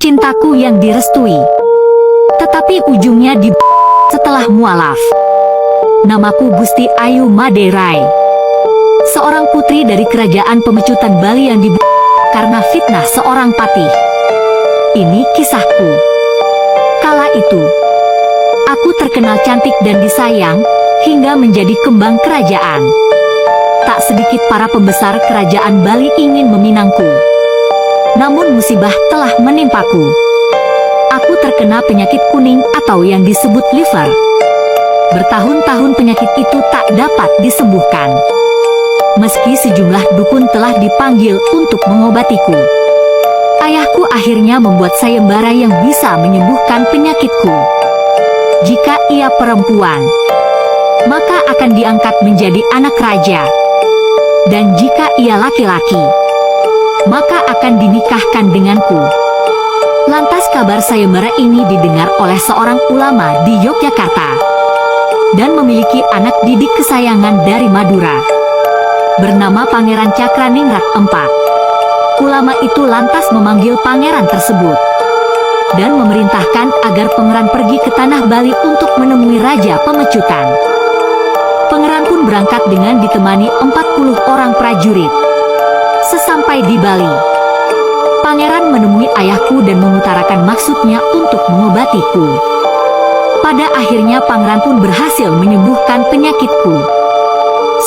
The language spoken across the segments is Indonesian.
cintaku yang direstui. Tetapi ujungnya setelah mualaf. Namaku Gusti Ayu Maderai, seorang putri dari kerajaan pemecutan Bali yang karena fitnah seorang patih. Ini kisahku. Kala itu, aku terkenal cantik dan disayang, hingga menjadi kembang kerajaan. Tak sedikit para pembesar kerajaan Bali ingin meminangku. Namun musibah telah menimpaku. Aku terkena penyakit kuning atau yang disebut liver. Bertahun-tahun penyakit itu tak dapat disembuhkan. Meski sejumlah dukun telah dipanggil untuk mengobatiku. Ayahku akhirnya membuat sayembara yang bisa menyembuhkan penyakitku. Jika ia perempuan, maka akan diangkat menjadi anak raja. Dan jika ia laki-laki, maka akan dinikahkan denganku. Lantas kabar sayembara ini didengar oleh seorang ulama di Yogyakarta dan memiliki anak didik kesayangan dari Madura bernama Pangeran Cakraningrat IV. Ulama itu lantas memanggil pangeran tersebut dan memerintahkan agar pangeran pergi ke tanah Bali untuk menemui Raja Pemecutan. Pangeran pun berangkat dengan ditemani 40 orang prajurit. Sesampai di Bali, pangeran menemui ayahku dan mengutarakan maksudnya untuk mengobatiku. Pada akhirnya pangeran pun berhasil menyembuhkan penyakitku.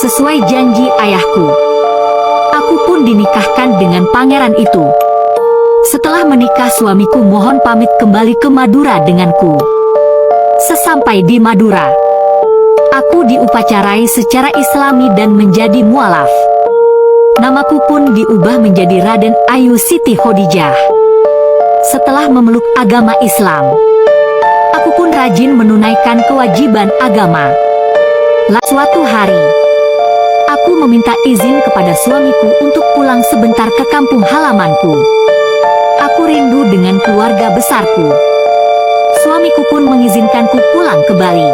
Sesuai janji ayahku, aku pun dinikahkan dengan pangeran itu. Setelah menikah, suamiku mohon pamit kembali ke Madura denganku. Sesampai di Madura, aku diupacarai secara Islami dan menjadi mualaf. Namaku pun diubah menjadi Raden Ayu Siti Khadijah. Setelah memeluk agama Islam, aku pun rajin menunaikan kewajiban agama. Suatu hari, aku meminta izin kepada suamiku untuk pulang sebentar ke kampung halamanku. Aku rindu dengan keluarga besarku. Suamiku pun mengizinkanku pulang ke Bali.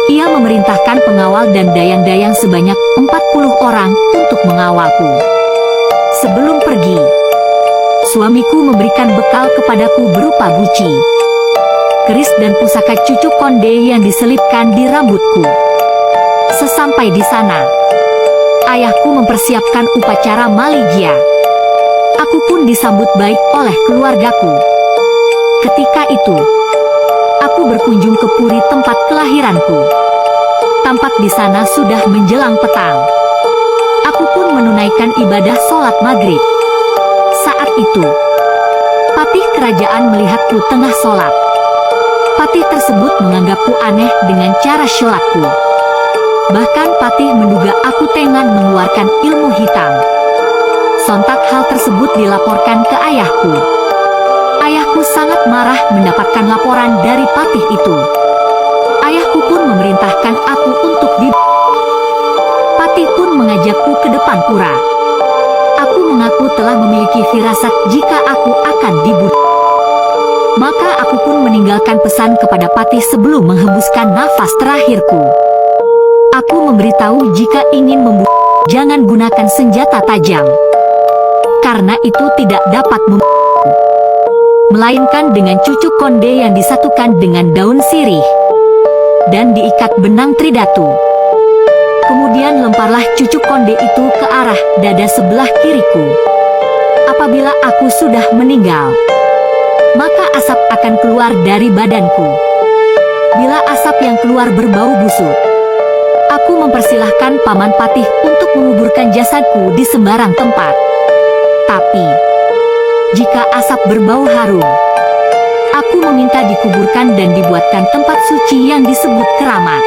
Ia memerintahkan pengawal dan dayang-dayang sebanyak 40 orang untuk mengawalku. Sebelum pergi, suamiku memberikan bekal kepadaku berupa guci, keris dan pusaka cucuk konde yang diselipkan di rambutku. Sesampai di sana, ayahku mempersiapkan upacara Maligya. Aku pun disambut baik oleh keluargaku. Ketika itu, aku berkunjung ke Puri tempat kelahiranku. Tampak di sana sudah menjelang petang. Aku pun menunaikan ibadah sholat maghrib. Saat itu, patih kerajaan melihatku tengah sholat. Patih tersebut menganggapku aneh dengan cara sholatku. Bahkan patih menduga aku tengah mengeluarkan ilmu hitam. Sontak hal tersebut dilaporkan ke ayahku. Ayahku sangat marah mendapatkan laporan dari patih itu. Ayahku pun memerintahkan aku untuk Patih pun mengajakku ke depan pura. Aku mengaku telah memiliki firasat jika aku akan dibunuh. Maka aku pun meninggalkan pesan kepada patih sebelum menghembuskan nafas terakhirku. Aku memberitahu jika ingin membunuh, jangan gunakan senjata tajam. Karena itu tidak dapat membunuhku, melainkan dengan cucuk konde yang disatukan dengan daun sirih dan diikat benang tridatu. Kemudian lemparlah cucuk konde itu ke arah dada sebelah kiriku. Apabila aku sudah meninggal, maka asap akan keluar dari badanku. Bila asap yang keluar berbau busuk, aku mempersilahkan Paman Patih untuk menguburkan jasadku di sembarang tempat. Tapi, jika asap berbau harum, aku meminta dikuburkan dan dibuatkan tempat suci yang disebut keramat.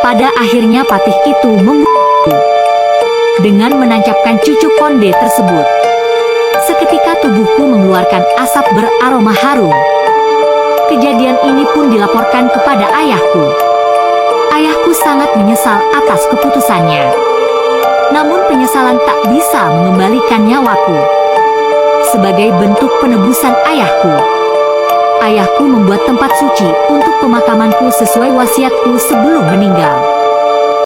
Pada akhirnya patih itu membunuhku dengan menancapkan cucuk konde tersebut. Seketika tubuhku mengeluarkan asap beraroma harum. Kejadian ini pun dilaporkan kepada ayahku. Ayahku sangat menyesal atas keputusannya. Namun penyesalan tak bisa mengembalikan nyawaku. Sebagai bentuk penebusan ayahku, ayahku membuat tempat suci untuk pemakamanku sesuai wasiatku sebelum meninggal.